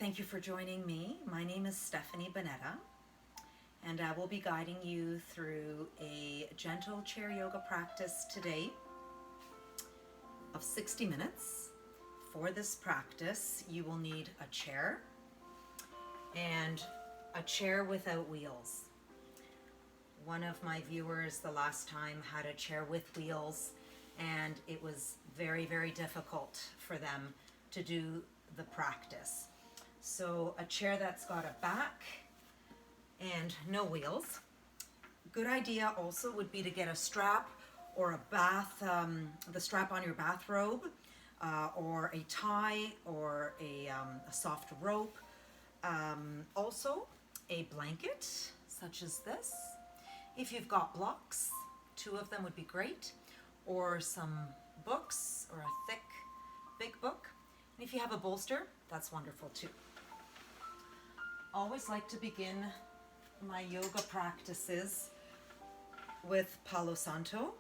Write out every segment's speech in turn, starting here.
Thank you for joining me. My name is Stephanie Bonetta, and I will be guiding you through a gentle chair yoga practice today of 60 minutes. For this practice, you will need a chair and a chair without wheels. One of my viewers the last time had a chair with wheels, and it was very, very difficult for them to do the practice. So a chair that's got a back and no wheels. Good idea also would be to get a strap or the strap on your bathrobe, or a tie or a soft rope. Also a blanket such as this. If you've got blocks, 2 of them would be great, or some books or a thick, big book. And if you have a bolster, that's wonderful too. Always like to begin my yoga practices with Palo Santo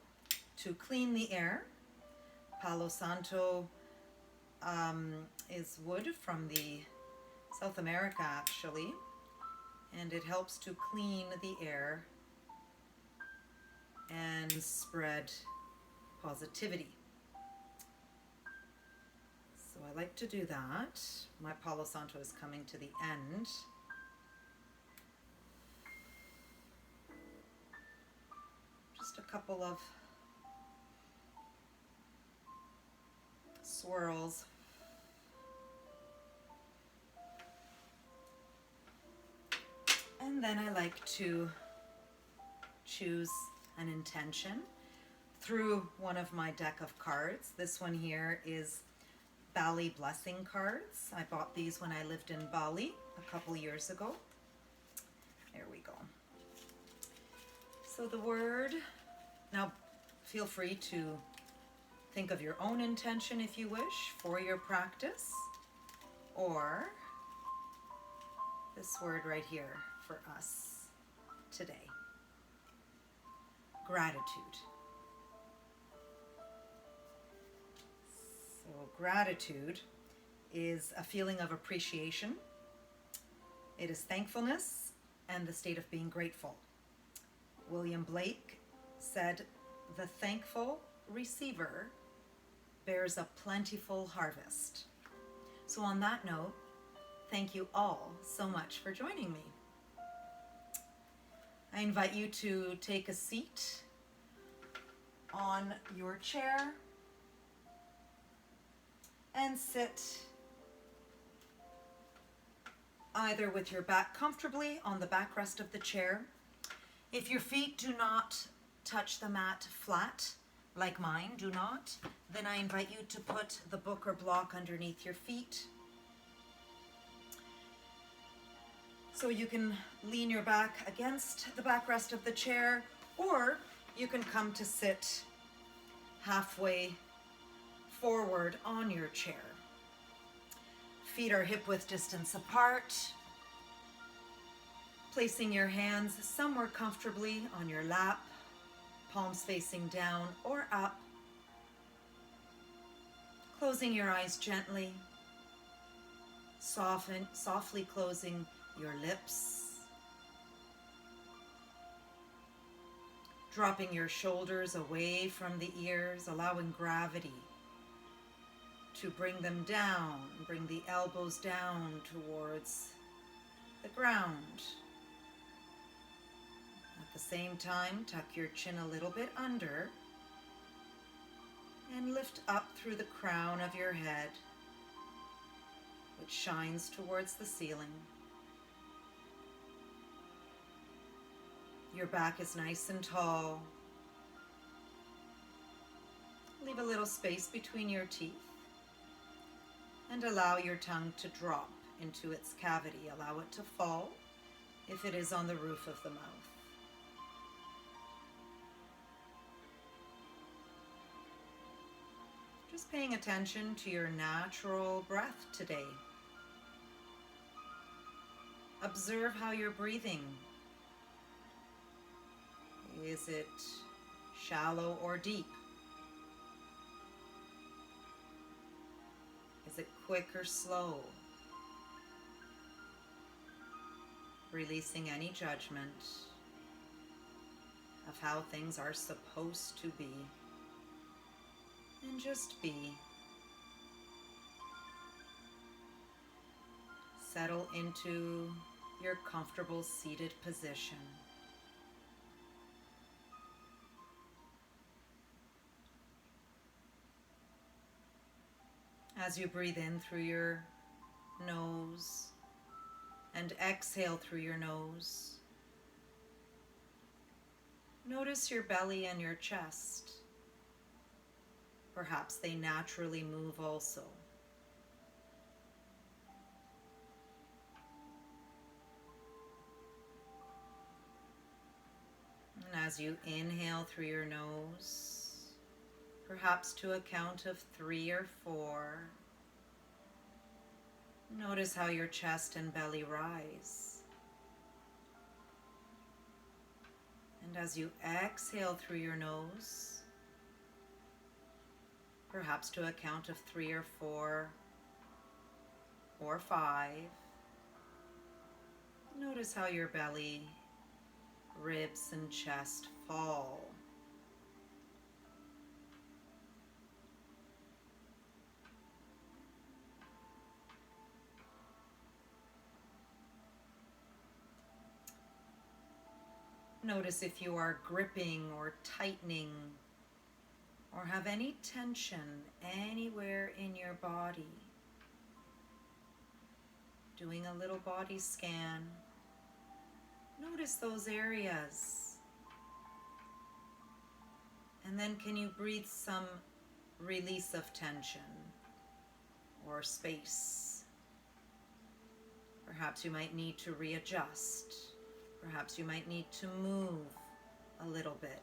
to clean the air. Palo Santo is wood from the South America actually, and it helps to clean the air and spread positivity. So I like to do that. My Palo Santo is coming to the end. Just a couple of swirls. And then I like to choose an intention through one of my deck of cards. This one here is Bali blessing cards. I bought these when I lived in Bali a couple years ago. There we go. So the word, now feel free to think of your own intention if you wish for your practice, or this word right here for us today. Gratitude. So gratitude is a feeling of appreciation. It is thankfulness and the state of being grateful. William Blake said, "The thankful receiver bears a plentiful harvest." So on that note, thank you all so much for joining me. I invite you to take a seat on your chair and sit either with your back comfortably on the backrest of the chair. If your feet do not touch the mat flat, like mine do not, then I invite you to put the book or block underneath your feet. So you can lean your back against the backrest of the chair, or you can come to sit halfway forward on your chair. Feet are hip-width distance apart. Placing your hands somewhere comfortably on your lap, palms facing down or up. Closing your eyes gently. Softly closing your lips. Dropping your shoulders away from the ears, allowing gravity to bring them down. Bring the elbows down towards the ground. At the same time, tuck your chin a little bit under and lift up through the crown of your head, which shines towards the ceiling. Your back is nice and tall. Leave a little space between your teeth and allow your tongue to drop into its cavity. Allow it to fall if it is on the roof of the mouth. Just paying attention to your natural breath today. Observe how you're breathing. Is it shallow or deep? Is it quick or slow? releasing any judgment of how things are supposed to be. And just be. Settle into your comfortable seated position. As you breathe in through your nose and exhale through your nose, notice your belly and your chest. Perhaps they naturally move also. And as you inhale through your nose, perhaps to a count of 3 or 4, notice how your chest and belly rise. And as you exhale through your nose, perhaps to a count of 3 or 4 or 5, notice how your belly, ribs, and chest fall. Notice if you are gripping or tightening or have any tension anywhere in your body. Doing a little body scan. Notice those areas. And then can you breathe some release of tension or space? Perhaps you might need to readjust. Perhaps you might need to move a little bit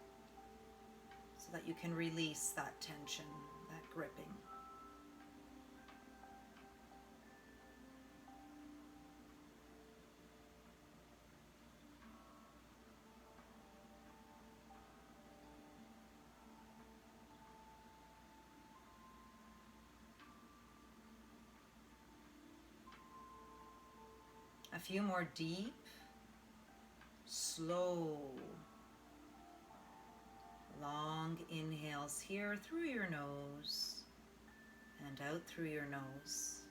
so that you can release that tension, that gripping. A few more deep, slow, long inhales here through your nose and out through your nose.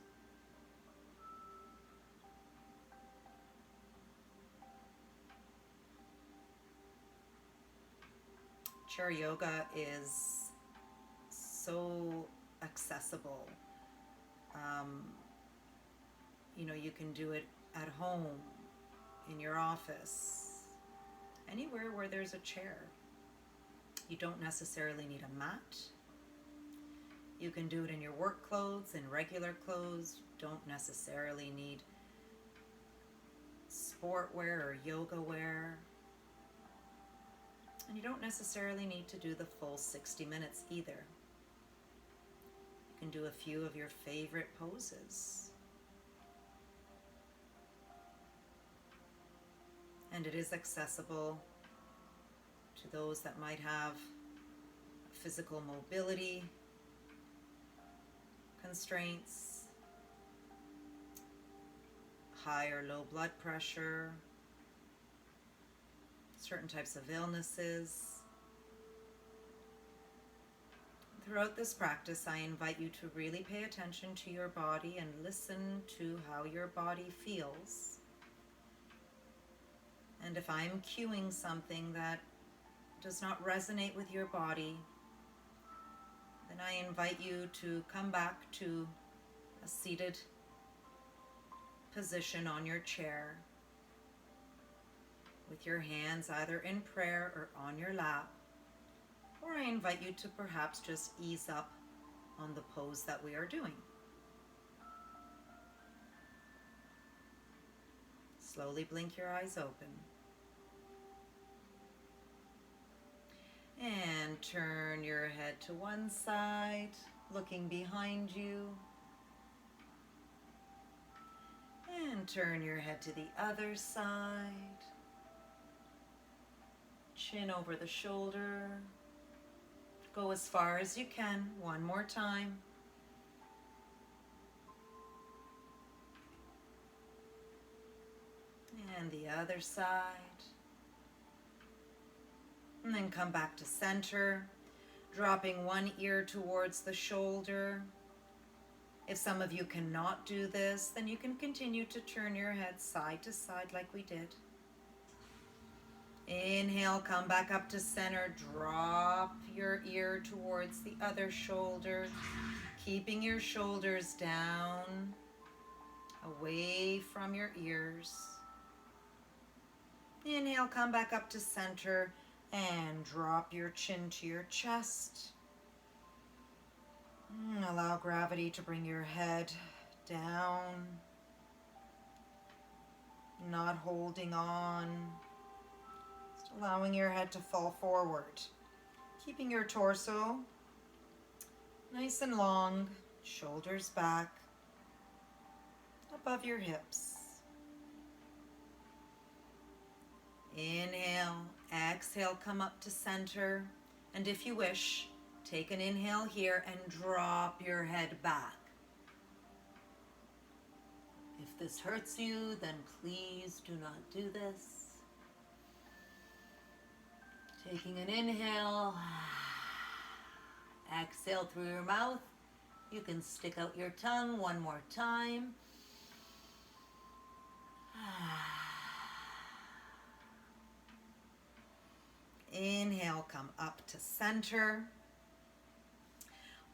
Chair yoga is so accessible. You can do it at home, in your office, anywhere where there's a chair. You don't necessarily need a mat. You can do it in your work clothes, in regular clothes. You don't necessarily need sport wear or yoga wear. And you don't necessarily need to do the full 60 minutes either. You can do a few of your favorite poses. And it is accessible to those that might have physical mobility constraints, high or low blood pressure, certain types of illnesses. Throughout this practice, I invite you to really pay attention to your body and listen to how your body feels. And if I'm cueing something that does not resonate with your body, then I invite you to come back to a seated position on your chair with your hands either in prayer or on your lap. Or I invite you to perhaps just ease up on the pose that we are doing. Slowly blink your eyes open. And turn your head to one side, looking behind you. And turn your head to the other side. Chin over the shoulder. Go as far as you can. One more time. and the other side. And then come back to center, dropping one ear towards the shoulder. If some of you cannot do this, then you can continue to turn your head side to side like we did. Inhale, come back up to center. Drop your ear towards the other shoulder, keeping your shoulders down, away from your ears. Inhale, come back up to center and drop your chin to your chest. Allow gravity to bring your head down, not holding on. Just allowing your head to fall forward. Keeping your torso nice and long, shoulders back, above your hips. Inhale, exhale, come up to center. And if you wish, take an inhale here and drop your head back. If this hurts you, then please do not do this. Taking an inhale, exhale through your mouth. You can stick out your tongue one more time. Inhale, come up to center.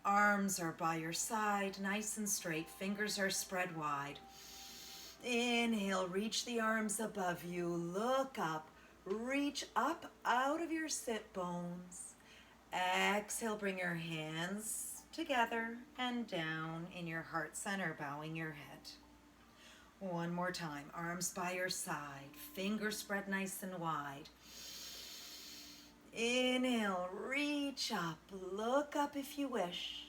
Arms are by your side, nice and straight. Fingers are spread wide. Inhale, reach the arms above you. Look up. Reach up out of your sit bones. Exhale, bring your hands together and down in your heart center, bowing your head. One more time. Arms by your side. Fingers spread nice and wide. Inhale, reach up, look up if you wish,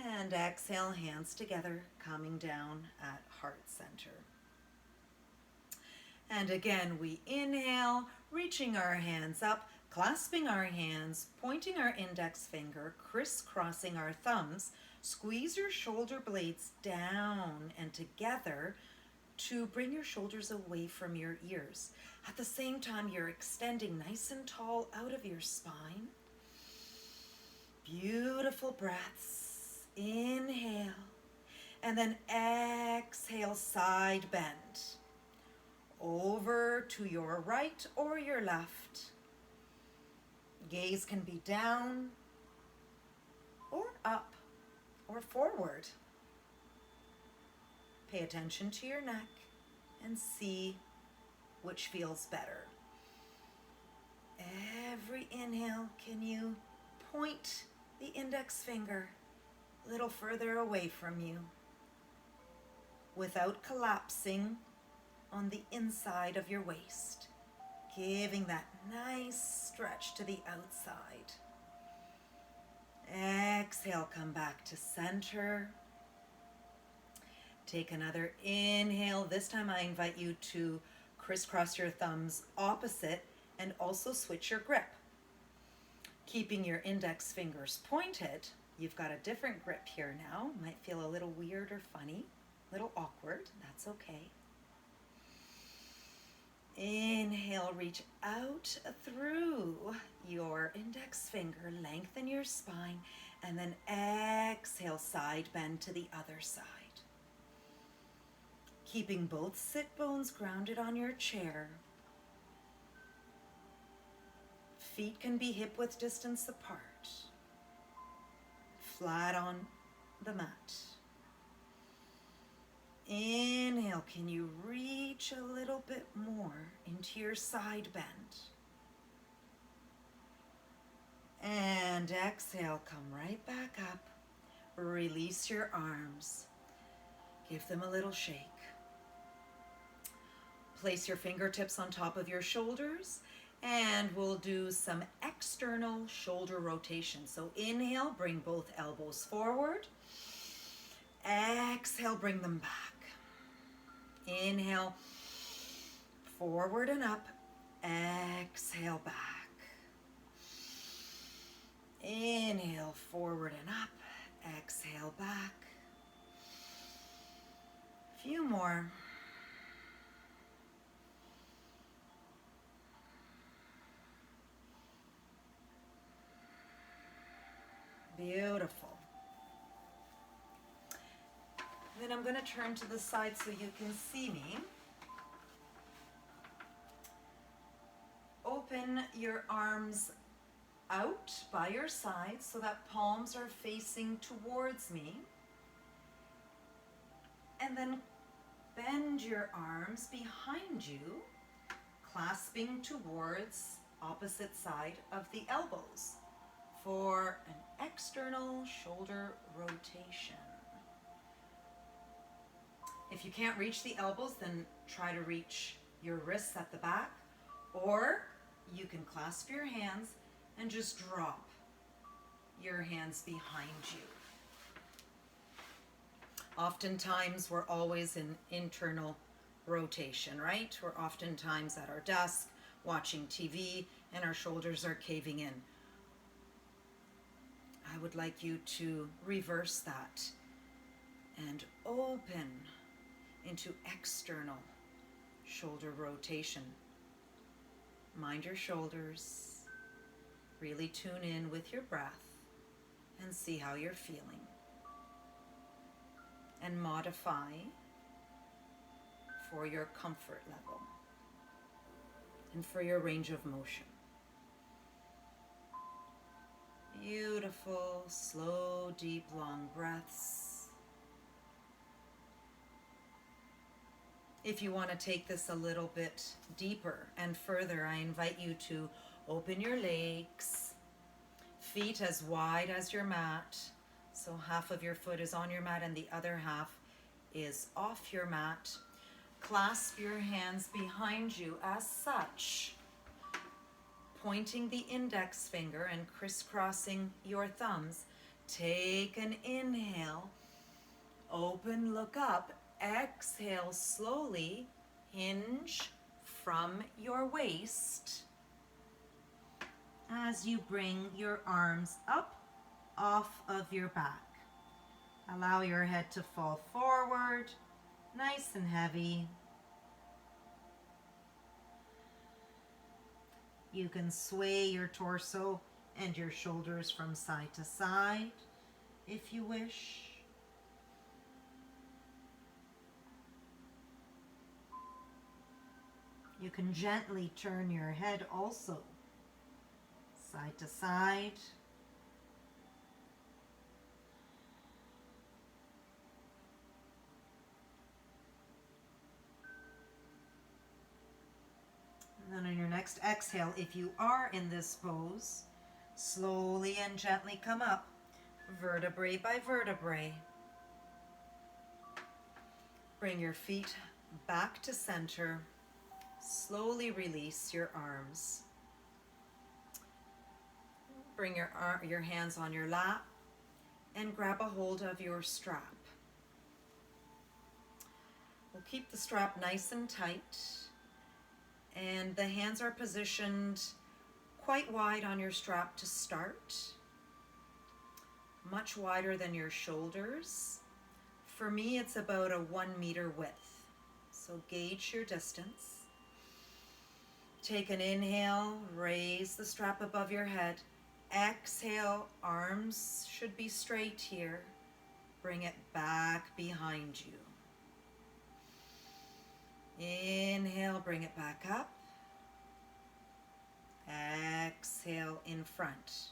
and exhale, hands together, coming down at heart center. And again, we inhale, reaching our hands up, clasping our hands, pointing our index finger, crisscrossing our thumbs, squeeze your shoulder blades down and together to bring your shoulders away from your ears. At the same time, you're extending nice and tall out of your spine. Beautiful breaths. Inhale. And then exhale, side bend. Over to your right or your left. Gaze can be down or up or forward. Pay attention to your neck and see which feels better. Every inhale, can you point the index finger a little further away from you without collapsing on the inside of your waist, giving that nice stretch to the outside. Exhale, come back to center. Take another inhale. This time I invite you to crisscross your thumbs opposite and also switch your grip. Keeping your index fingers pointed, you've got a different grip here now. Might feel a little weird or funny, a little awkward. That's okay. Inhale, reach out through your index finger, lengthen your spine, and then exhale, side bend to the other side. Keeping both sit bones grounded on your chair. Feet can be hip width distance apart. Flat on the mat. Inhale, can you reach a little bit more into your side bend? And exhale, come right back up. Release your arms. Give them a little shake. Place your fingertips on top of your shoulders and we'll do some external shoulder rotation. So inhale, bring both elbows forward. Exhale, bring them back. Inhale, forward and up. Exhale, back. Inhale, forward and up. Exhale, back. A few more. I'm going to turn to the side so you can see me. Open your arms out by your sides so that palms are facing towards me. And then bend your arms behind you, clasping towards opposite side of the elbows for an external shoulder rotation. If you can't reach the elbows, then try to reach your wrists at the back, or you can clasp your hands and just drop your hands behind you. Oftentimes, we're always in internal rotation, right? We're oftentimes at our desk watching TV and our shoulders are caving in. I would like you to reverse that and open into external shoulder rotation. Mind your shoulders. Really tune in with your breath and see how you're feeling. And modify for your comfort level and for your range of motion. Beautiful, slow, deep, long breaths. If you want to take this a little bit deeper and further, I invite you to open your legs, feet as wide as your mat. So half of your foot is on your mat and the other half is off your mat. Clasp your hands behind you as such, pointing the index finger and crisscrossing your thumbs. Take an inhale, open, look up, exhale slowly, hinge from your waist as you bring your arms up off of your back. Allow your head to fall forward, nice and heavy. You can sway your torso and your shoulders from side to side if you wish. You can gently turn your head also, side to side. And then on your next exhale, if you are in this pose, slowly and gently come up, vertebrae by vertebrae. Bring your feet back to center. Slowly release your arms. Bring your hands on your lap and grab a hold of your strap. We'll keep the strap nice and tight, and the hands are positioned quite wide on your strap to start, much wider than your shoulders. For me, it's about a 1 meter width, so gauge your distance. Take an inhale, raise the strap above your head. Exhale, arms should be straight here. Bring it back behind you. Inhale, bring it back up. Exhale, in front.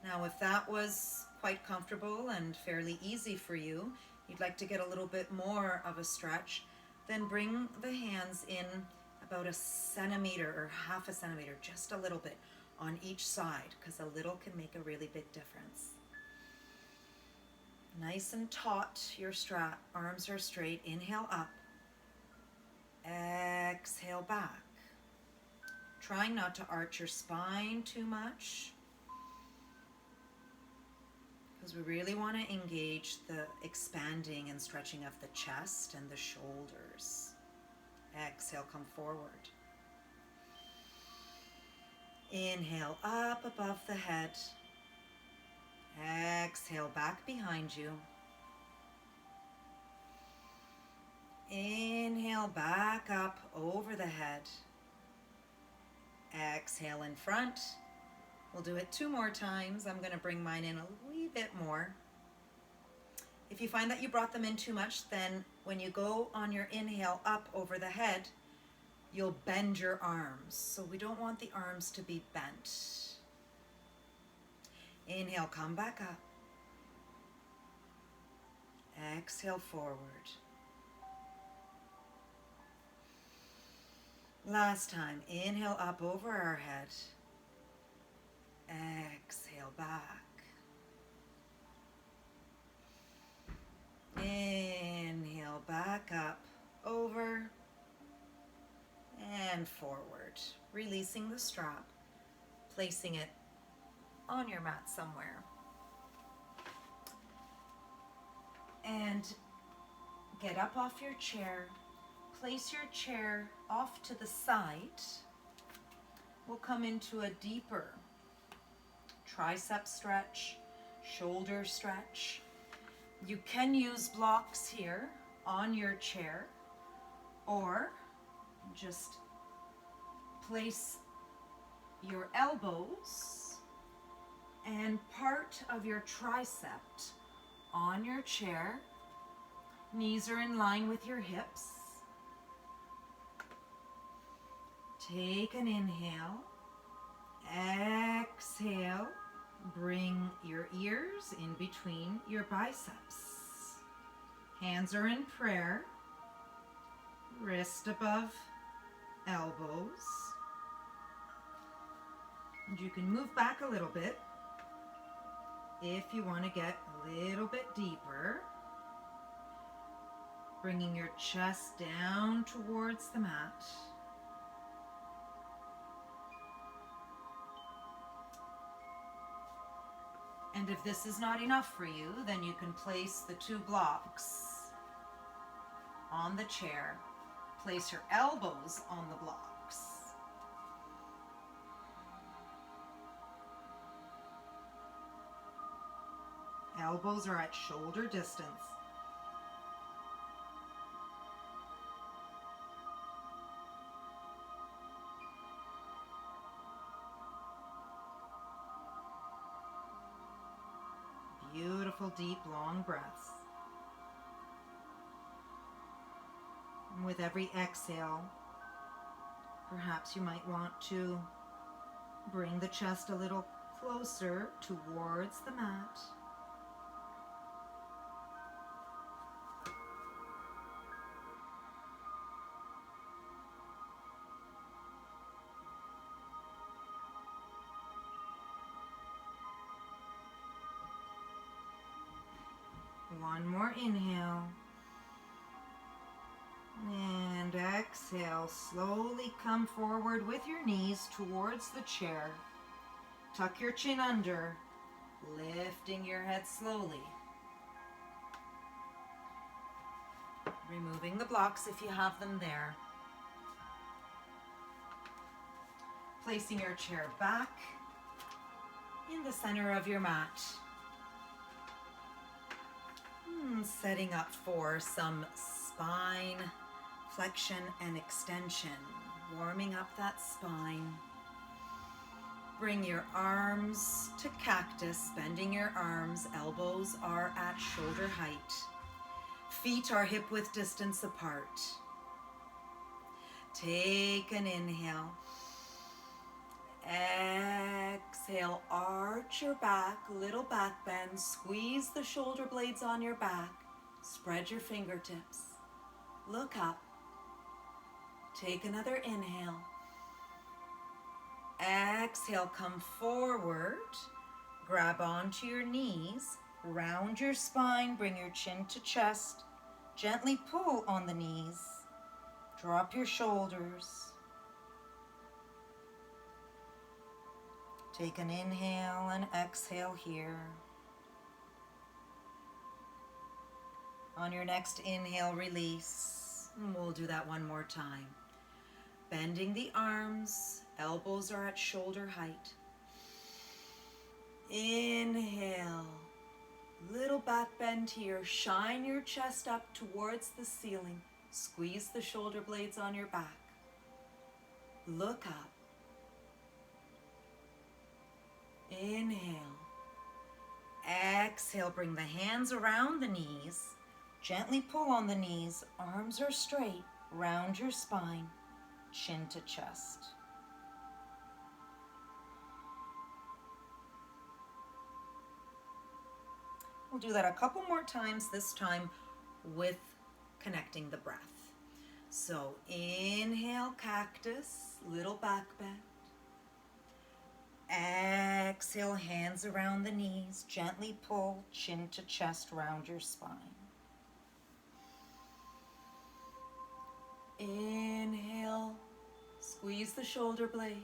Now, if that was quite comfortable and fairly easy for you, you'd like to get a little bit more of a stretch, then bring the hands in about 1 centimeter or ½ centimeter, just a little bit on each side, because a little can make a really big difference. Nice and taut, your strap, arms are straight. Inhale up, exhale back. Trying not to arch your spine too much, because we really want to engage the expanding and stretching of the chest and the shoulders. Exhale, come forward. Inhale up above the head. Exhale back behind you. Inhale back up over the head. Exhale in front. We'll do it 2 more times. I'm going to bring mine in a wee bit more. If you find that you brought them in too much, then when you go on your inhale up over the head, you'll bend your arms. So we don't want the arms to be bent. Inhale, come back up. Exhale, forward. Last time, inhale up over our head. Exhale, back. Inhale, back up, over, and forward. Releasing the strap, placing it on your mat somewhere. And get up off your chair. Place your chair off to the side. We'll come into a deeper tricep stretch, shoulder stretch. You can use blocks here on your chair, or just place your elbows and part of your tricep on your chair. Knees are in line with your hips. Take an inhale. Exhale. Bring your ears in between your biceps. Hands are in prayer. Wrist above elbows. And you can move back a little bit if you want to get a little bit deeper. Bringing your chest down towards the mat. And if this is not enough for you, then you can place the two blocks on the chair. Place your elbows on the blocks. Elbows are at shoulder distance. Beautiful, deep, long breaths. And with every exhale, perhaps you might want to bring the chest a little closer towards the mat. One more inhale. And exhale. Slowly come forward with your knees towards the chair. Tuck your chin under, lifting your head slowly. Removing the blocks if you have them there. Placing your chair back in the center of your mat. Setting up for some spine flexion and extension. Warming up that spine. Bring your arms to cactus, bending your arms. Elbows are at shoulder height. Feet are hip width distance apart. Take an inhale. Exhale, arch your back, little back bend, squeeze the shoulder blades on your back, spread your fingertips, look up, take another inhale, exhale, come forward, grab onto your knees, round your spine, bring your chin to chest, gently pull on the knees, drop your shoulders. Take an inhale and exhale here. On your next inhale, release. And we'll do that one more time. Bending the arms, elbows are at shoulder height. Inhale. Little back bend here. Shine your chest up towards the ceiling. Squeeze the shoulder blades on your back. Look up. Inhale. Exhale, bring the hands around the knees. Gently pull on the knees. Arms are straight. Round your spine. Chin to chest. We'll do that a couple more times, this time with connecting the breath. So inhale, cactus, little back bend. Exhale, hands around the knees. Gently pull, chin to chest, round your spine. Inhale, squeeze the shoulder blades.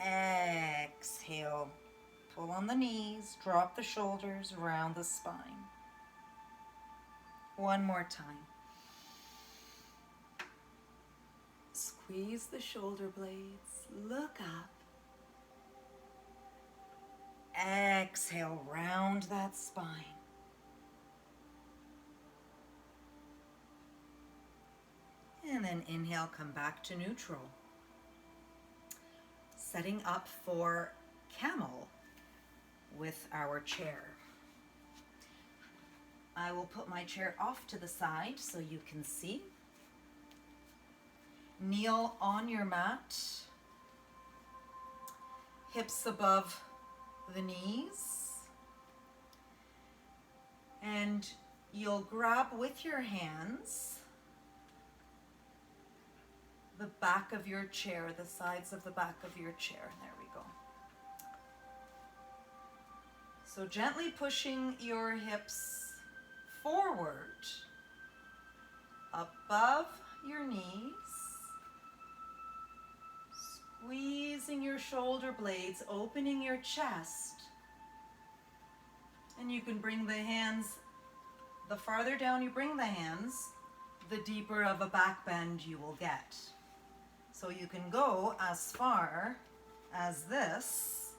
Exhale, pull on the knees, drop the shoulders, round the spine. One more time. Squeeze the shoulder blades, look up. Exhale, round that spine. And then inhale, come back to neutral. Setting up for camel with our chair. I will put my chair off to the side so you can see. Kneel on your mat, hips above the knees, and you'll grab with your hands the back of your chair, the sides of the back of your chair. There we go. So gently pushing your hips forward, above your knees, squeezing your shoulder blades, opening your chest. And you can bring the hands, the farther down you bring the hands, the deeper of a back bend you will get. So you can go as far as this,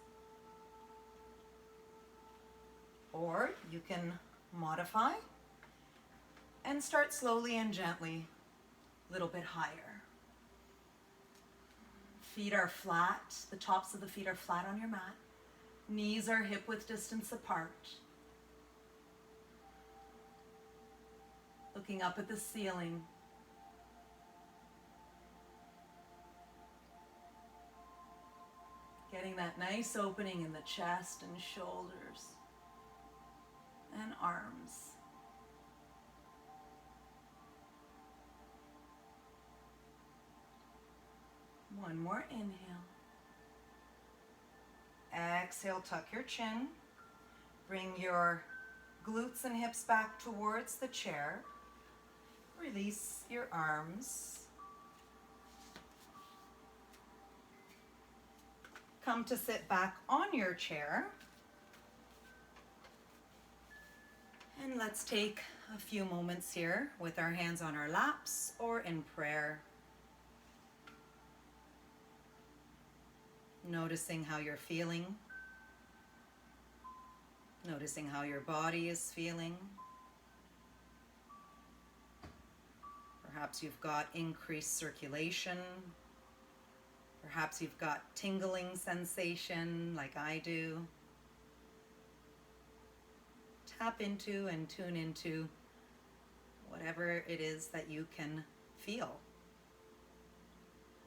or you can modify and start slowly and gently, a little bit higher. Feet are flat, the tops of the feet are flat on your mat. Knees are hip width distance apart. Looking up at the ceiling. Getting that nice opening in the chest and shoulders and arms. One more inhale. Exhale, tuck your chin. Bring your glutes and hips back towards the chair. Release your arms. Come to sit back on your chair. And let's take a few moments here with our hands on our laps or in prayer. Noticing how you're feeling. Noticing how your body is feeling. Perhaps you've got increased circulation. Perhaps you've got tingling sensation like I do. Tap into and tune into whatever it is that you can feel.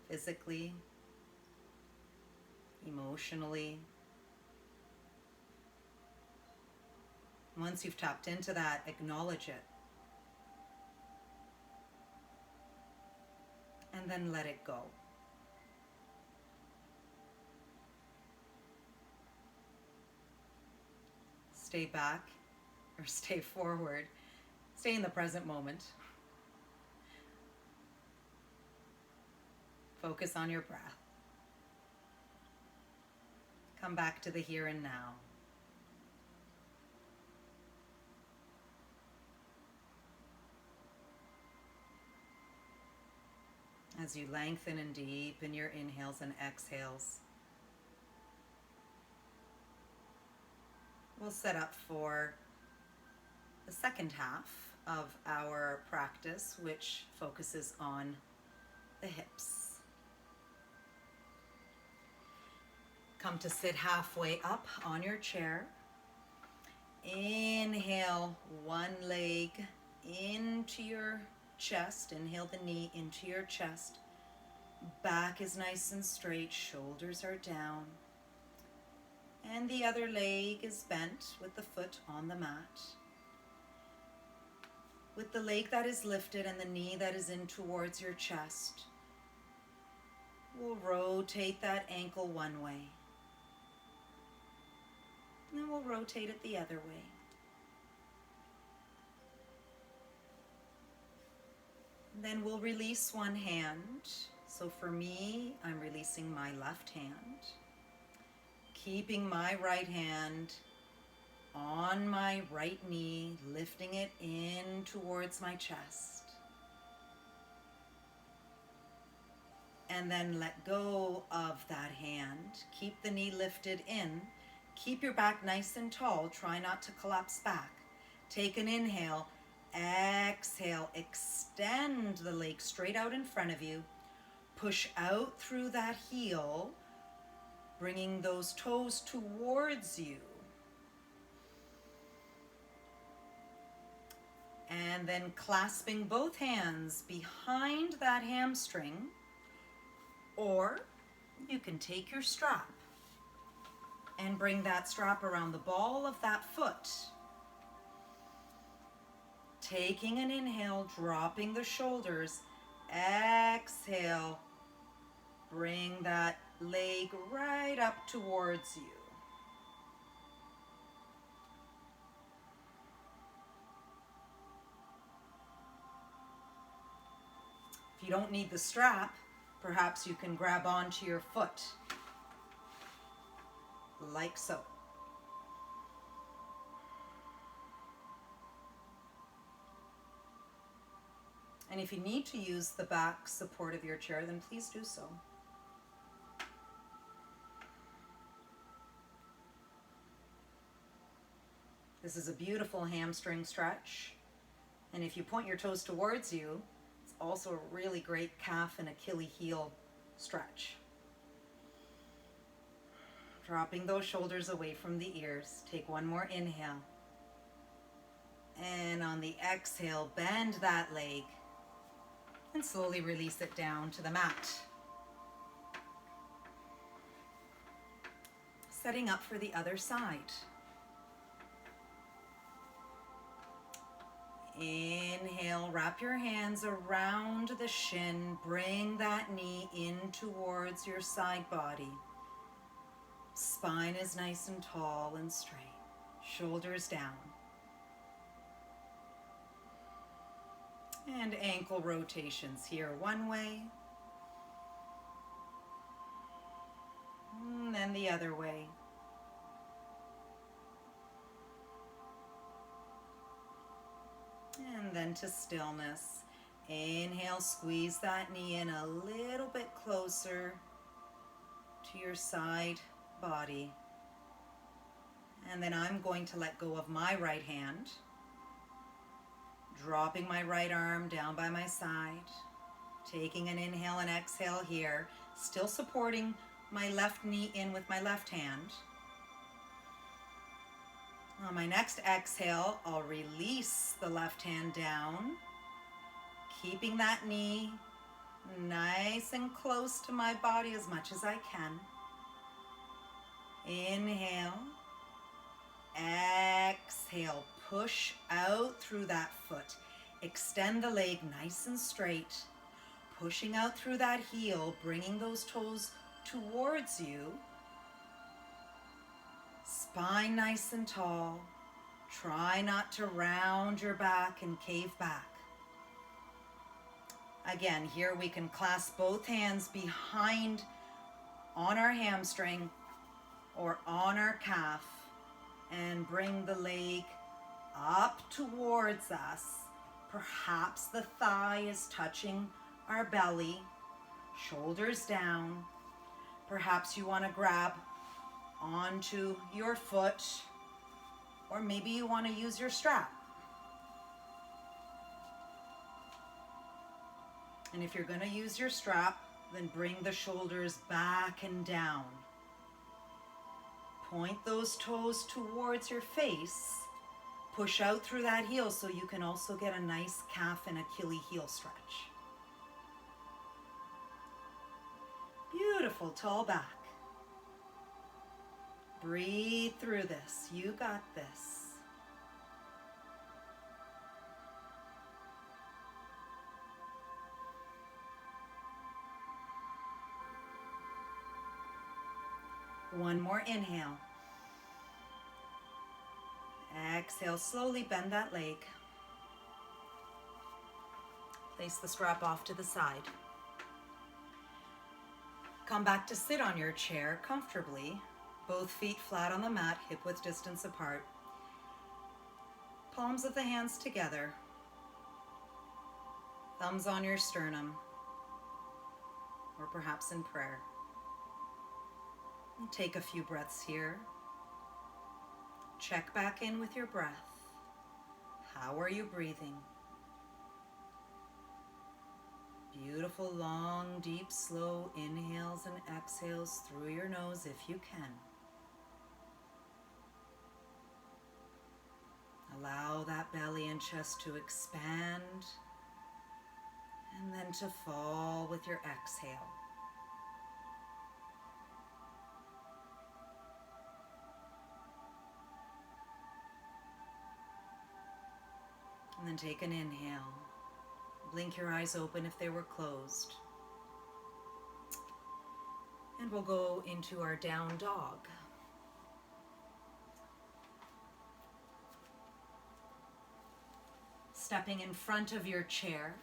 Physically, emotionally. Once you've tapped into that, acknowledge it. And then let it go. Stay back or stay forward. Stay in the present moment. Focus on your breath. Come back to the here and now. As you lengthen and deepen your inhales and exhales, we'll set up for the second half of our practice, which focuses on the hips. Come to sit halfway up on your chair. Inhale one leg into your chest. Inhale the knee into your chest. Back is nice and straight, shoulders are down. And the other leg is bent with the foot on the mat. With the leg that is lifted and the knee that is in towards your chest, we'll rotate that ankle one way. And then we'll rotate it the other way. And then we'll release one hand. So for me, I'm releasing my left hand, keeping my right hand on my right knee, lifting it in towards my chest. And then let go of that hand. Keep the knee lifted in. Keep your back nice and tall. Try not to collapse back. Take an inhale. Exhale. Extend the leg straight out in front of you. Push out through that heel, bringing those toes towards you. And then clasping both hands behind that hamstring, or you can take your strap and bring that strap around the ball of that foot. Taking an inhale, dropping the shoulders. Exhale, bring that leg right up towards you. If you don't need the strap, perhaps you can grab onto your foot, like so. And if you need to use the back support of your chair, then please do so. This is a beautiful hamstring stretch. And if you point your toes towards you, it's also a really great calf and Achilles heel stretch. Dropping those shoulders away from the ears. Take one more inhale. And on the exhale, bend that leg. And slowly release it down to the mat. Setting up for the other side. Inhale, wrap your hands around the shin. Bring that knee in towards your side body. Spine is nice and tall and straight. Shoulders down. And ankle rotations here one way, and then the other way. And then to stillness. Inhale, squeeze that knee in a little bit closer to your side body. And then I'm going to let go of my right hand. Dropping my right arm down by my side, taking an inhale and exhale here, still supporting my left knee in with my left hand. On my next exhale, I'll release the left hand down, keeping that knee nice and close to my body as much as I can. Inhale, exhale. Push out through that foot. Extend the leg nice and straight. Pushing out through that heel, bringing those toes towards you. Spine nice and tall. Try not to round your back and cave back. Again, here we can clasp both hands behind on our hamstring or on our calf and bring the leg up towards us. Perhaps the thigh is touching our belly, shoulders down. Perhaps you want to grab onto your foot, or maybe you want to use your strap. And if you're going to use your strap, then bring the shoulders back and down. Point those toes towards your face. Push out through that heel so you can also get a nice calf and Achilles heel stretch. Beautiful, tall back. Breathe through this. You got this. One more inhale. Exhale, slowly bend that leg. Place the strap off to the side. Come back to sit on your chair comfortably. Both feet flat on the mat, hip width distance apart. Palms of the hands together. Thumbs on your sternum, or perhaps in prayer. And take a few breaths here. Check back in with your breath. How are you breathing? Beautiful, long, deep, slow inhales and exhales through your nose if you can. Allow that belly and chest to expand and then to fall with your exhale. And then take an inhale. Blink your eyes open if they were closed. And we'll go into our down dog. Stepping in front of your chair.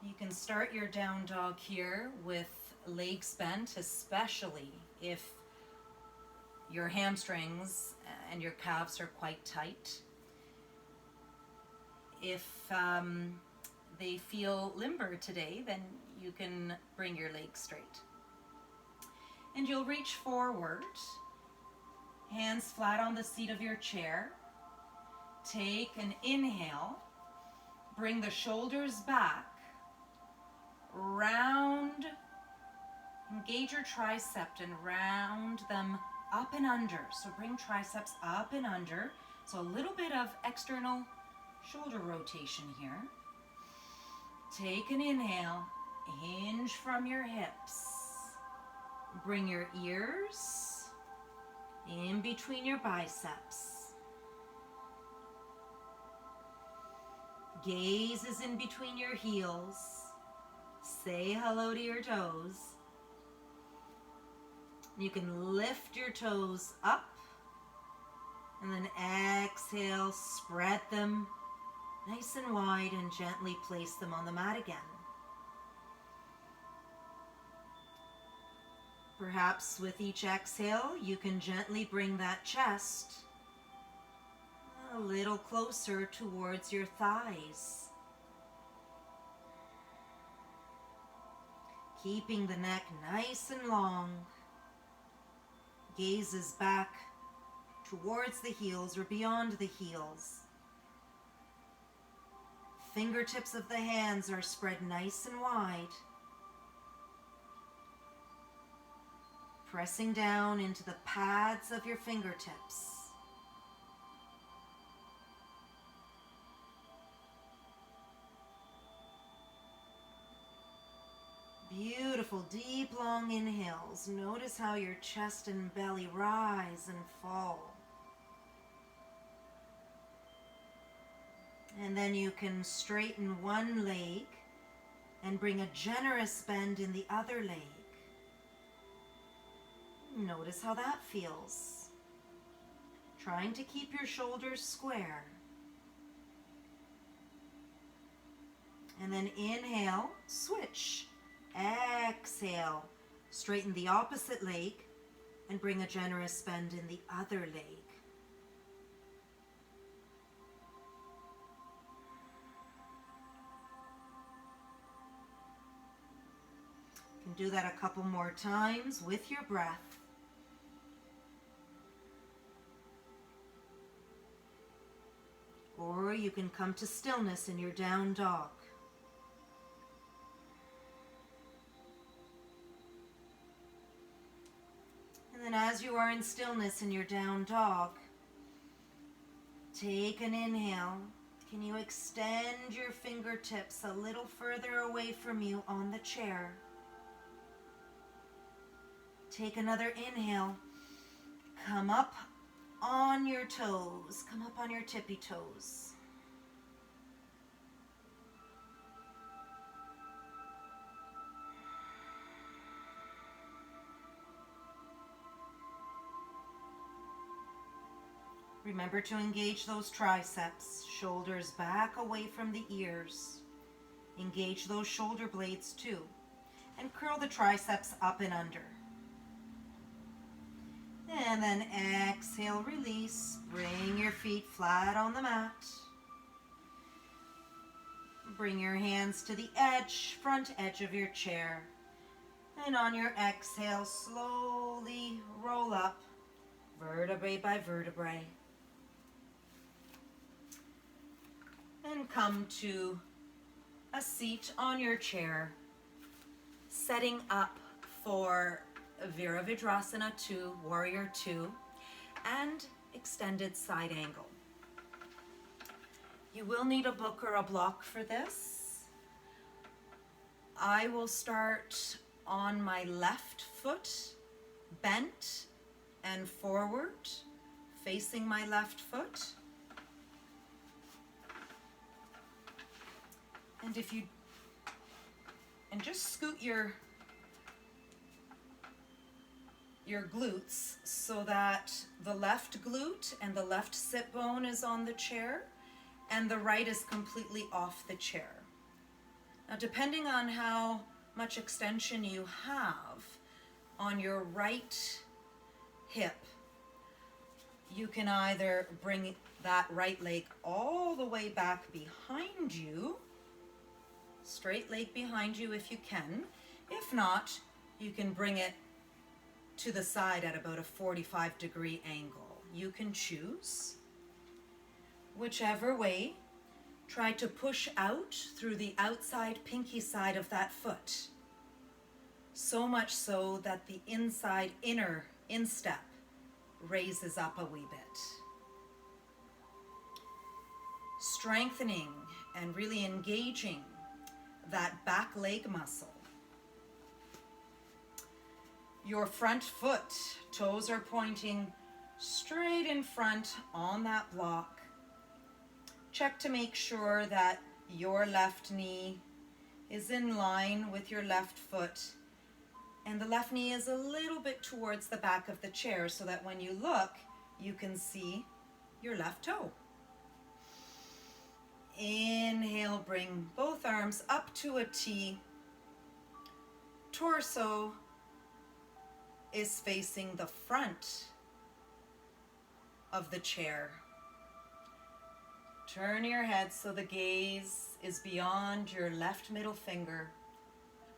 You can start your down dog here with legs bent, especially if your hamstrings and your calves are quite tight. If they feel limber today, then you can bring your legs straight. And you'll reach forward, hands flat on the seat of your chair. Take an inhale, bring the shoulders back, round, engage your tricep and round them up and under. So bring triceps up and under. So a little bit of external shoulder rotation here. Take an inhale, hinge from your hips. Bring your ears in between your biceps. Gaze is in between your heels. Say hello to your toes. You can lift your toes up and then exhale, spread them nice and wide and gently place them on the mat again. Perhaps with each exhale, you can gently bring that chest a little closer towards your thighs. Keeping the neck nice and long. Gaze is back towards the heels or beyond the heels. Fingertips of the hands are spread nice and wide. Pressing down into the pads of your fingertips. Beautiful, deep, long inhales. Notice how your chest and belly rise and fall. And then you can straighten one leg and bring a generous bend in the other leg. Notice how that feels. Trying to keep your shoulders square. And then inhale, switch. Exhale, straighten the opposite leg and bring a generous bend in the other leg. You can do that a couple more times with your breath. Or you can come to stillness in your down dog. And then as you are in stillness in your down dog, take an inhale. Can you extend your fingertips a little further away from you on the chair? Take another inhale. Come up on your toes. Come up on your tippy toes. Remember to engage those triceps, shoulders back away from the ears. Engage those shoulder blades too, and curl the triceps up and under. And then exhale, release. Bring your feet flat on the mat. Bring your hands to the edge, front edge of your chair. And on your exhale, slowly roll up, vertebrae by vertebrae. And come to a seat on your chair, setting up for Virabhadrasana 2, Warrior 2, and extended side angle. You will need a book or a block for this. I will start on my left foot, bent and forward, facing my left foot. And just scoot your glutes so that the left glute and the left sit bone is on the chair and the right is completely off the chair. Now, depending on how much extension you have on your right hip, you can either bring that right leg all the way back behind you, straight leg behind you if you can. If not, you can bring it to the side at about a 45-degree angle. You can choose. Whichever way, try to push out through the outside pinky side of that foot. So much so that the inside inner instep raises up a wee bit. Strengthening and really engaging that back leg muscle. Your front foot, toes are pointing straight in front on that block. Check to make sure that your left knee is in line with your left foot and the left knee is a little bit towards the back of the chair so that when you look, you can see your left toe. Inhale, bring both arms up to a T. Torso is facing the front of the chair. Turn your head so the gaze is beyond your left middle finger.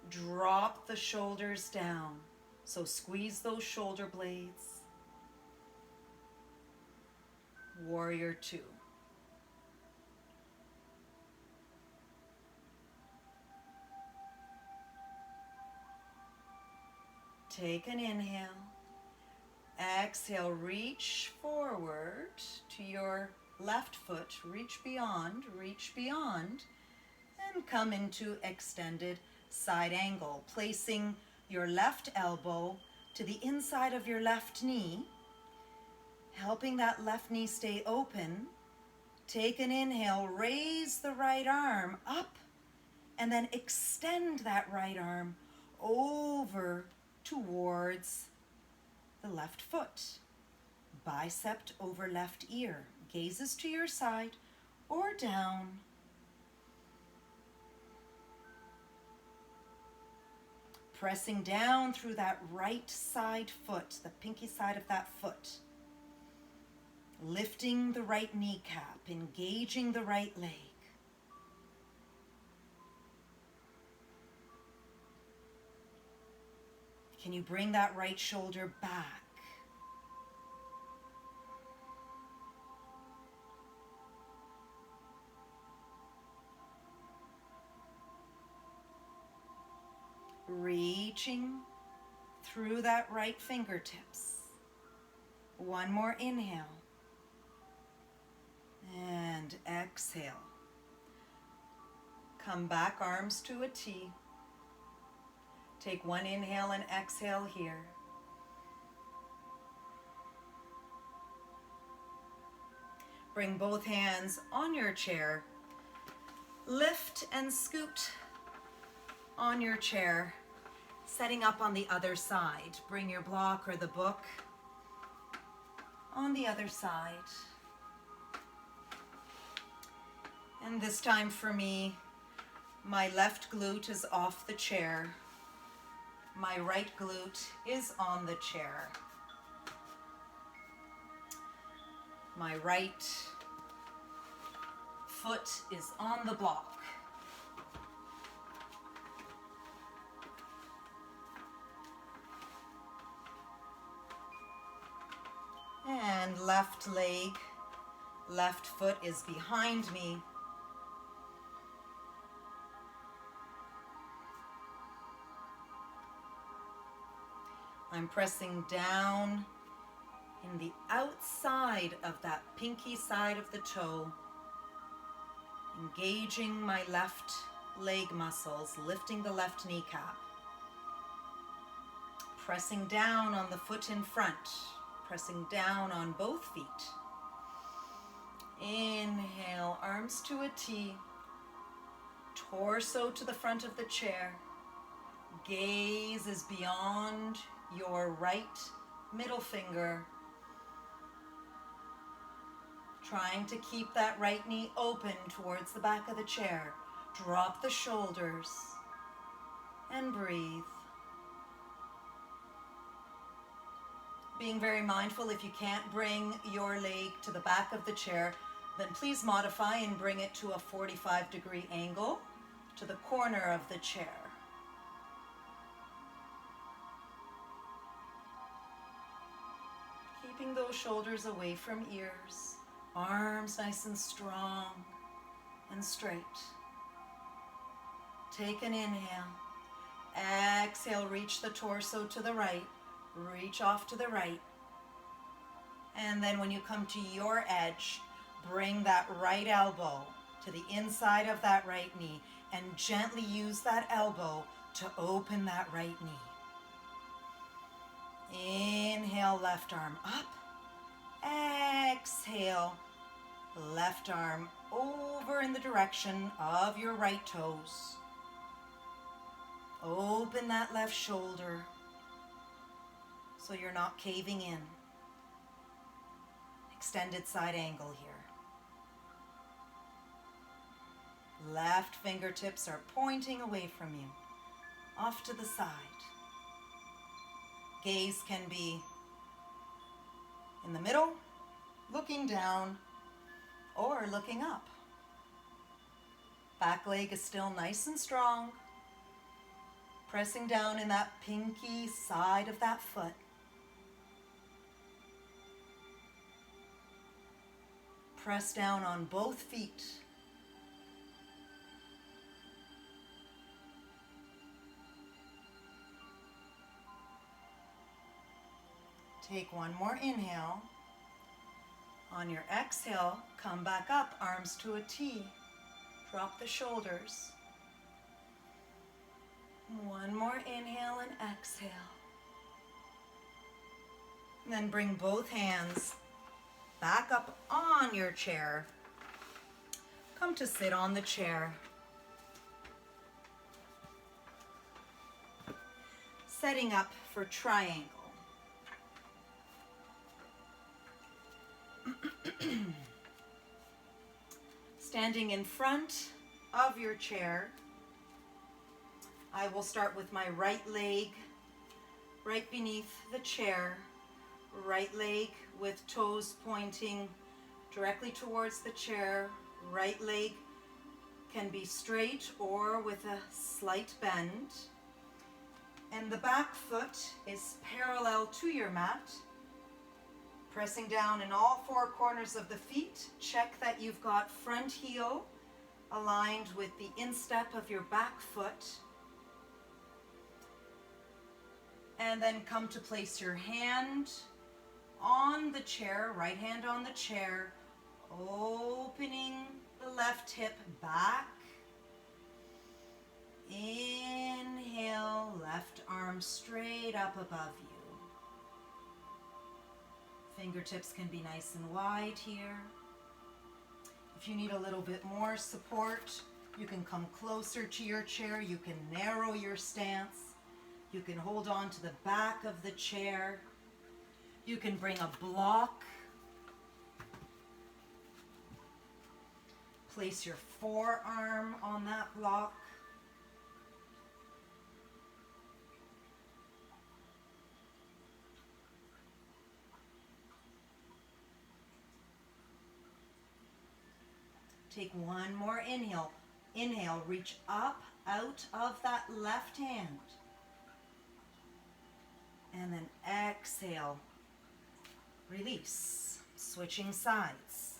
Drop the shoulders down. So squeeze those shoulder blades. Warrior 2. Take an inhale. Exhale, reach forward to your left foot. Reach beyond, and come into extended side angle, placing your left elbow to the inside of your left knee, helping that left knee stay open. Take an inhale, raise the right arm up, and then extend that right arm over towards the left foot. Bicep over left ear. Gazes to your side or down. Pressing down through that right side foot, the pinky side of that foot. Lifting the right kneecap, engaging the right leg. Can you bring that right shoulder back? Reaching through that right fingertips. One more inhale. And exhale. Come back, arms to a T. Take one inhale and exhale here. Bring both hands on your chair. Lift and scoot on your chair, setting up on the other side. Bring your block or the book on the other side. And this time for me, my left glute is off the chair. My right glute is on the chair. My right foot is on the block. And left leg, left foot is behind me. I'm pressing down in the outside of that pinky side of the toe, engaging my left leg muscles, lifting the left kneecap. Pressing down on the foot in front, pressing down on both feet. Inhale, arms to a T, torso to the front of the chair. Gaze is beyond your right middle finger. Trying to keep that right knee open towards the back of the chair. Drop the shoulders and breathe. Being very mindful, if you can't bring your leg to the back of the chair, then please modify and bring it to a 45-degree angle to the corner of the chair. Keeping those shoulders away from ears. Arms nice and strong and straight. Take an inhale. Exhale, reach the torso to the right. Reach off to the right. And then when you come to your edge, bring that right elbow to the inside of that right knee and gently use that elbow to open that right knee. Inhale, left arm up. Exhale, left arm over in the direction of your right toes. Open that left shoulder so you're not caving in. Extended side angle here. Left fingertips are pointing away from you, off to the side. Gaze can be in the middle, looking down, or looking up. Back leg is still nice and strong. Pressing down in that pinky side of that foot. Press down on both feet. Take one more inhale. On your exhale, come back up, arms to a T. Drop the shoulders. One more inhale and exhale. And then bring both hands back up on your chair. Come to sit on the chair. Setting up for triangle. Standing in front of your chair, I will start with my right leg right beneath the chair, right leg with toes pointing directly towards the chair. Right leg can be straight or with a slight bend. And the back foot is parallel to your mat. Pressing down in all four corners of the feet. Check that you've got front heel aligned with the instep of your back foot. And then come to place your hand on the chair, right hand on the chair, opening the left hip back. Inhale, left arm straight up above you. Fingertips can be nice and wide here. If you need a little bit more support, you can come closer to your chair. You can narrow your stance. You can hold on to the back of the chair. You can bring a block. Place your forearm on that block. Take one more inhale. Inhale, reach up out of that left hand. And then exhale, release, switching sides.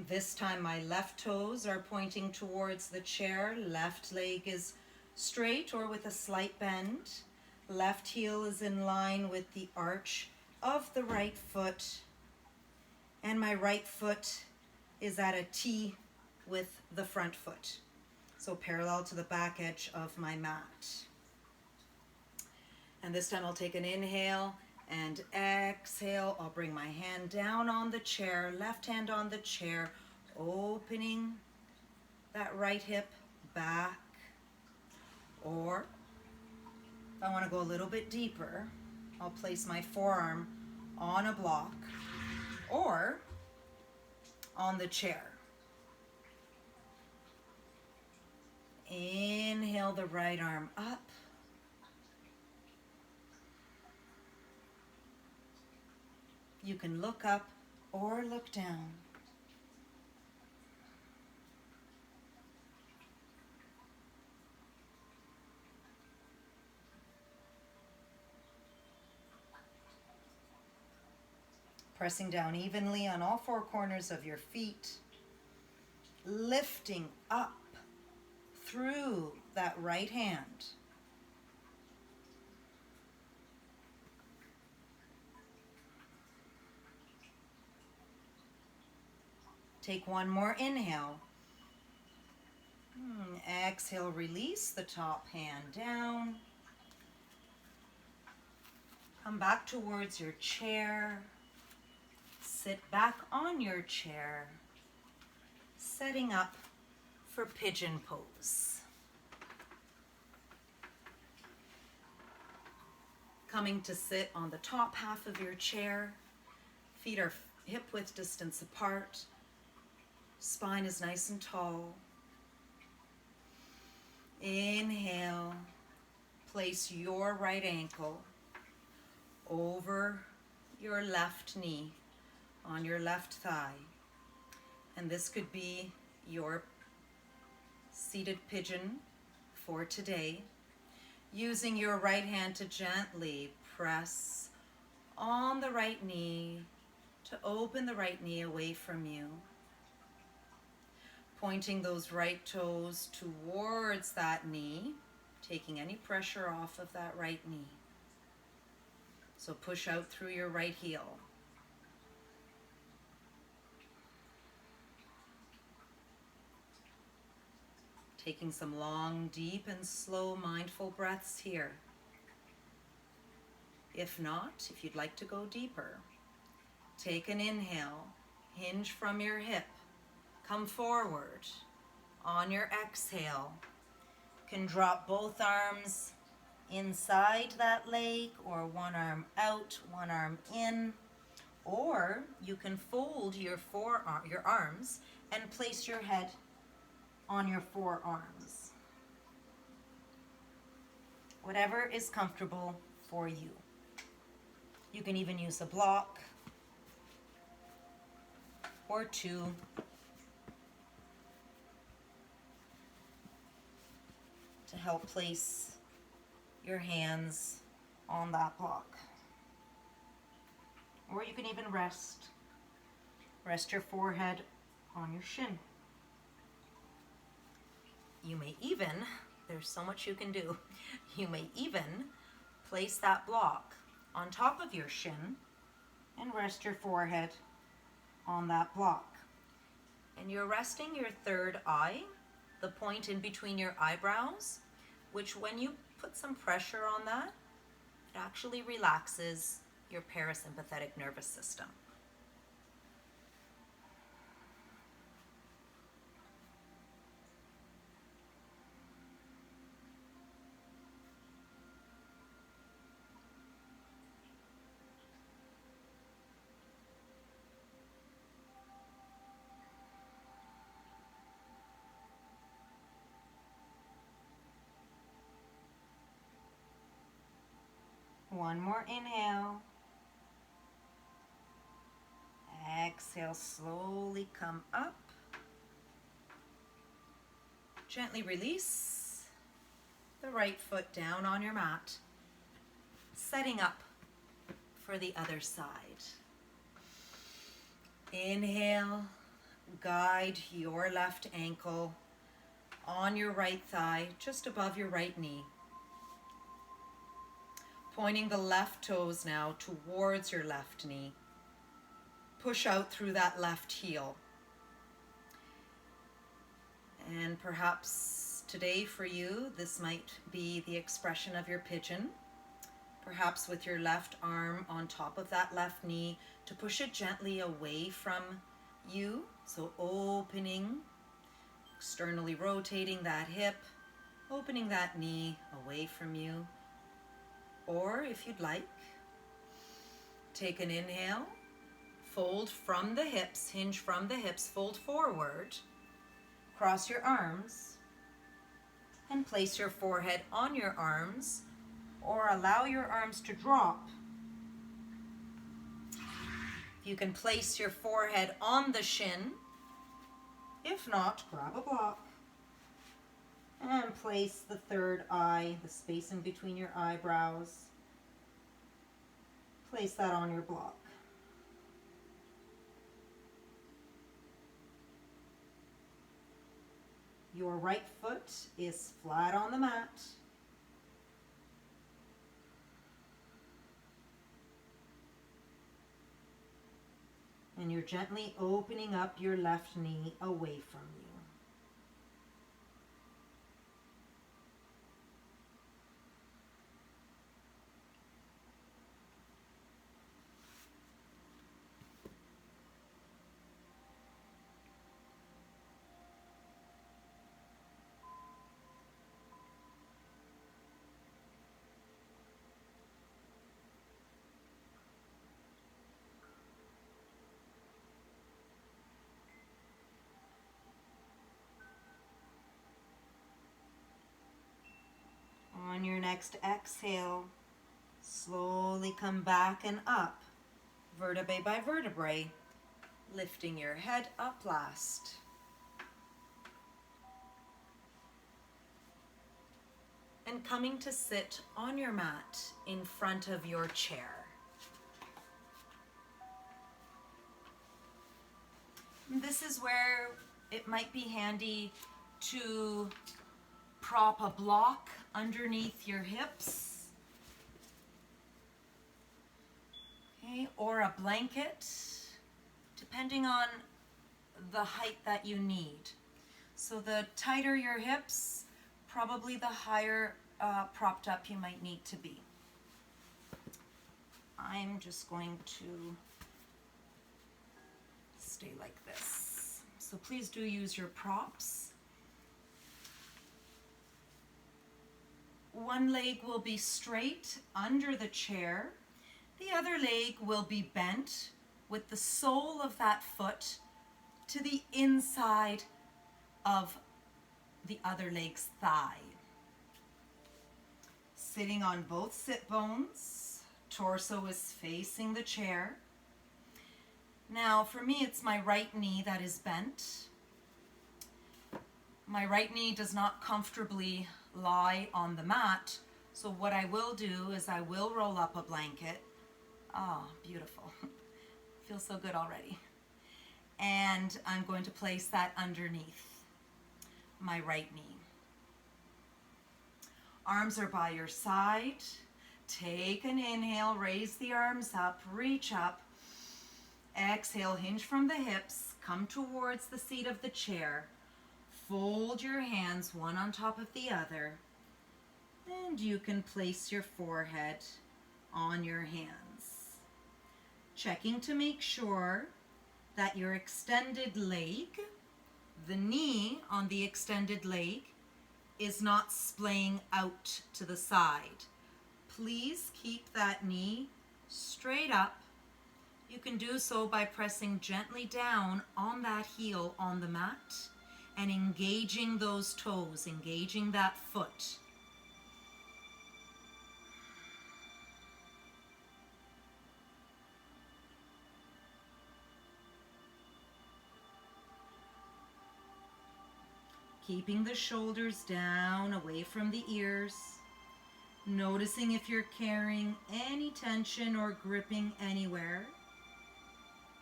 This time my left toes are pointing towards the chair. Left leg is straight or with a slight bend. Left heel is in line with the arch of the right foot. And my right foot is at a T with the front foot. So parallel to the back edge of my mat. And this time I'll take an inhale and exhale. I'll bring my hand down on the chair, left hand on the chair, opening that right hip back. Or if I want to go a little bit deeper, I'll place my forearm on a block or on the chair. Inhale the right arm up. You can look up or look down. Pressing down evenly on all four corners of your feet. Lifting up through that right hand. Take one more inhale. Exhale, release the top hand down. Come back towards your chair. Sit back on your chair, setting up for pigeon pose. Coming to sit on the top half of your chair. Feet are hip width distance apart. Spine is nice and tall. Inhale. Place your right ankle over your left knee on your left thigh. And this could be your seated pigeon for today. Using your right hand to gently press on the right knee to open the right knee away from you. Pointing those right toes towards that knee, taking any pressure off of that right knee. So push out through your right heel. Taking some long, deep, and slow mindful breaths here. If not, if you'd like to go deeper, take an inhale, hinge from your hip, come forward. On your exhale, you can drop both arms inside that leg, or one arm out, one arm in, or you can fold your arms and place your head on your forearms. Whatever is comfortable for you. You can even use a block or two. To help place your hands on that block. Or you can even rest your forehead on your shin. You may even, there's so much you can do, you may even place that block on top of your shin and rest your forehead on that block. And you're resting your third eye, the point in between your eyebrows, which when you put some pressure on that, it actually relaxes your parasympathetic nervous system. One more inhale. Exhale, slowly come up. Gently release the right foot down on your mat, setting up for the other side. Inhale, guide your left ankle on your right thigh, just above your right knee. Pointing the left toes now towards your left knee. Push out through that left heel. And perhaps today for you, this might be the expression of your pigeon. Perhaps with your left arm on top of that left knee to push it gently away from you. So opening, externally rotating that hip, opening that knee away from you. Or if you'd like, take an inhale, fold from the hips, hinge from the hips, fold forward, cross your arms, and place your forehead on your arms, or allow your arms to drop. You can place your forehead on the shin. If not, grab a block and place the third eye, the space in between your eyebrows. Place that on your block. Your right foot is flat on the mat. And you're gently opening up your left knee away from you. On your next exhale, slowly come back and up, vertebrae by vertebrae, lifting your head up last. And coming to sit on your mat in front of your chair. And this is where it might be handy to prop a block underneath your hips, okay, or a blanket, depending on the height that you need. So the tighter your hips, probably the higher propped up you might need to be. I'm just going to stay like this. So please do use your props. One leg will be straight under the chair. The other leg will be bent with the sole of that foot to the inside of the other leg's thigh. Sitting on both sit bones, torso is facing the chair. Now for me, it's my right knee that is bent. My right knee does not comfortably lie on the mat, so what I will do is I will roll up a blanket. Ah, beautiful. Feels so good already. And I'm going to place that underneath my right knee. Arms are by your side. Take an inhale, raise the arms up, reach up. Exhale, hinge from the hips, come towards the seat of the chair. Fold your hands one on top of the other, and you can place your forehead on your hands. Checking to make sure that your extended leg, the knee on the extended leg, is not splaying out to the side. Please keep that knee straight up. You can do so by pressing gently down on that heel on the mat and engaging those toes, engaging that foot. Keeping the shoulders down, away from the ears. Noticing if you're carrying any tension or gripping anywhere.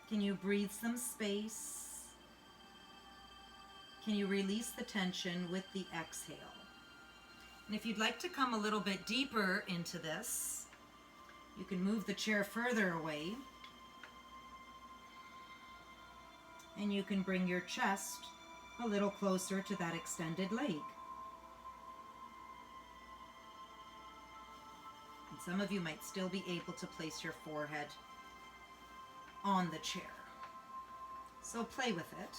Can you breathe some space? Can you release the tension with the exhale? And if you'd like to come a little bit deeper into this, you can move the chair further away. And you can bring your chest a little closer to that extended leg. And some of you might still be able to place your forehead on the chair. So play with it.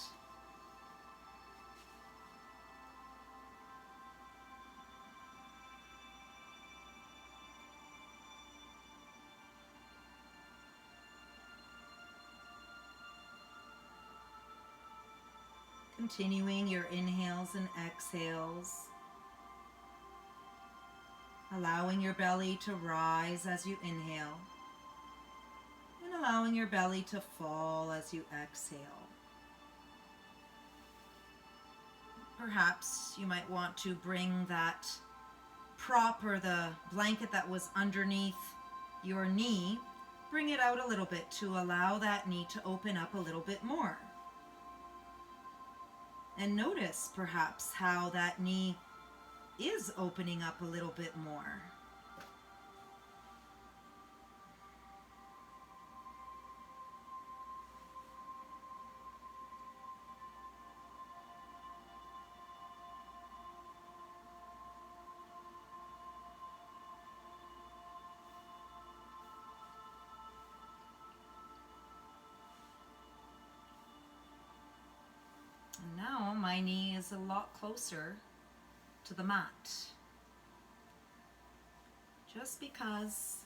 Continuing your inhales and exhales. Allowing your belly to rise as you inhale. And allowing your belly to fall as you exhale. Perhaps you might want to bring that prop or the blanket that was underneath your knee, bring it out a little bit to allow that knee to open up a little bit more. And notice perhaps how that knee is opening up a little bit more. And now my knee is a lot closer to the mat. Just because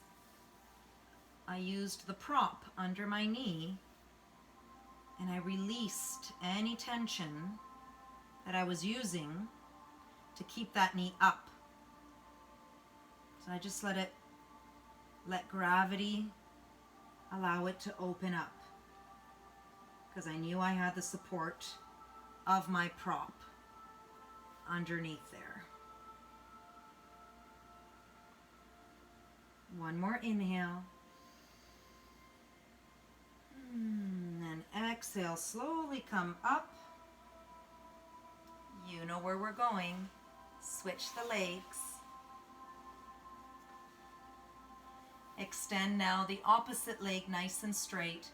I used the prop under my knee and I released any tension that I was using to keep that knee up. So I just let gravity allow it to open up, because I knew I had the support of my prop underneath there. One more inhale. And exhale, slowly come up. You know where we're going. Switch the legs. Extend now the opposite leg nice and straight.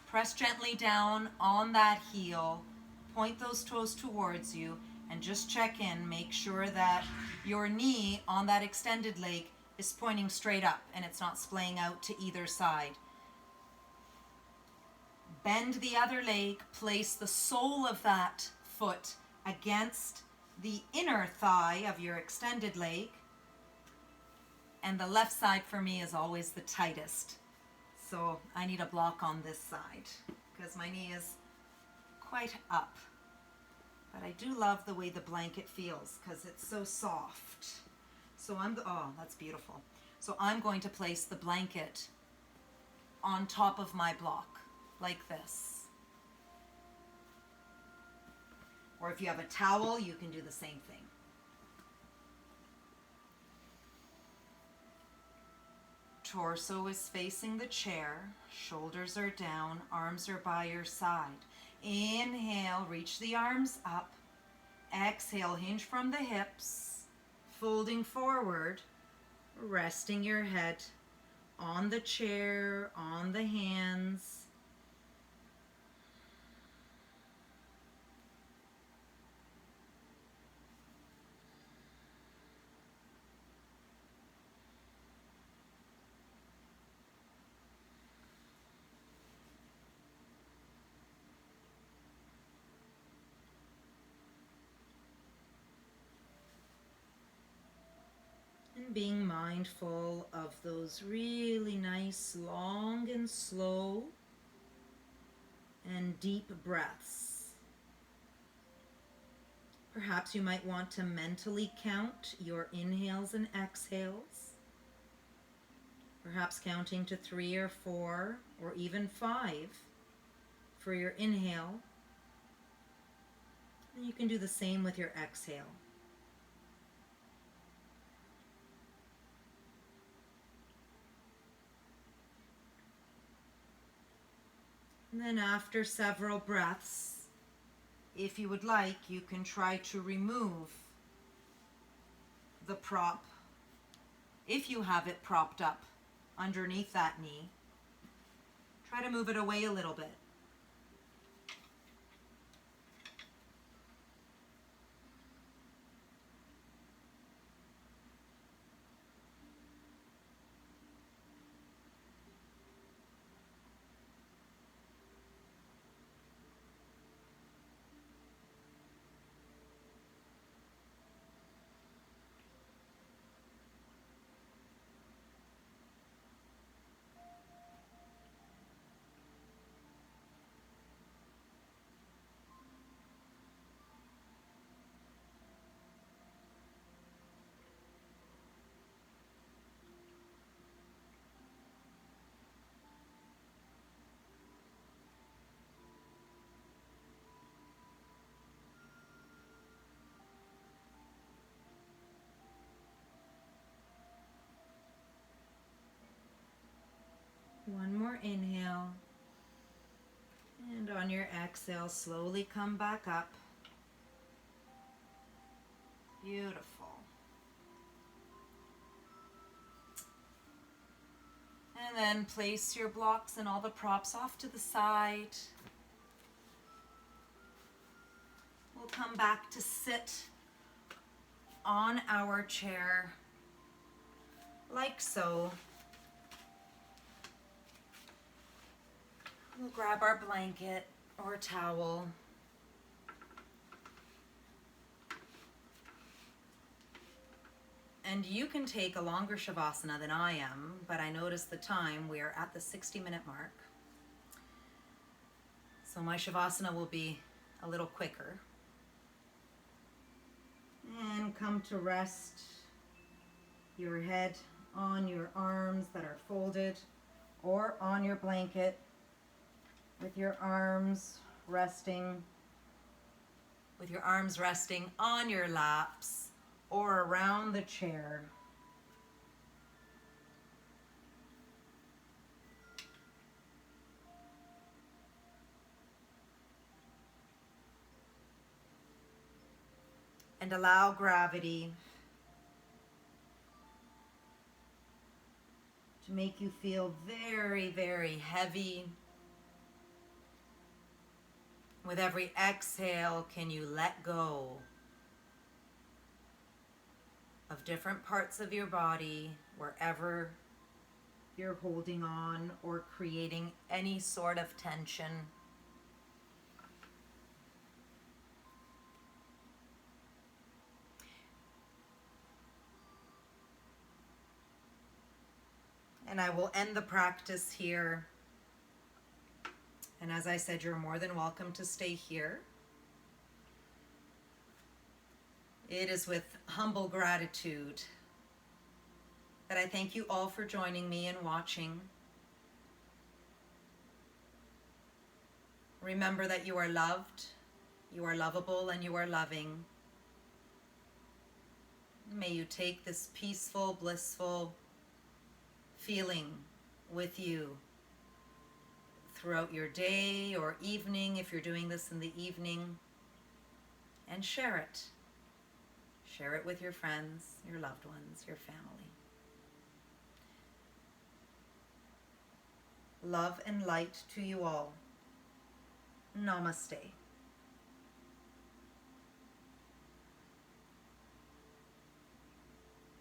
Press gently down on that heel. Point those toes towards you and just check in. Make sure that your knee on that extended leg is pointing straight up and it's not splaying out to either side. Bend the other leg. Place the sole of that foot against the inner thigh of your extended leg. And the left side for me is always the tightest. So I need a block on this side because my knee is quite up. But I do love the way the blanket feels because it's so soft. So oh, that's beautiful. So I'm going to place the blanket on top of my block like this. Or if you have a towel, you can do the same thing. Torso is facing the chair, shoulders are down, arms are by your side. Inhale, reach the arms up. Exhale, hinge from the hips, folding forward. resting your head on the chair, on the hands. And being mindful of those really nice, long and slow and deep breaths. Perhaps you might want to mentally count your inhales and exhales. Perhaps counting to 3 or 4 or even 5 for your inhale. And you can do the same with your exhale. And then after several breaths, if you would like, you can try to remove the prop, if you have it propped up underneath that knee. Try to move it away a little bit. One more inhale. And on your exhale, slowly come back up. Beautiful. And then place your blocks and all the props off to the side. We'll come back to sit on our chair, like so. We'll grab our blanket or towel. And you can take a longer Shavasana than I am, but I noticed the time, we are at the 60-minute mark. So my Shavasana will be a little quicker. And come to rest your head on your arms that are folded or on your blanket with your arms resting on your laps or around the chair. And allow gravity to make you feel very, very heavy. With every exhale, can you let go of different parts of your body, wherever you're holding on or creating any sort of tension. And I will end the practice here. And as I said, you're more than welcome to stay here. It is with humble gratitude that I thank you all for joining me and watching. Remember that you are loved, you are lovable, and you are loving. May you take this peaceful, blissful feeling with you throughout your day or evening, if you're doing this in the evening, and share it. Share it with your friends, your loved ones, your family. Love and light to you all. Namaste.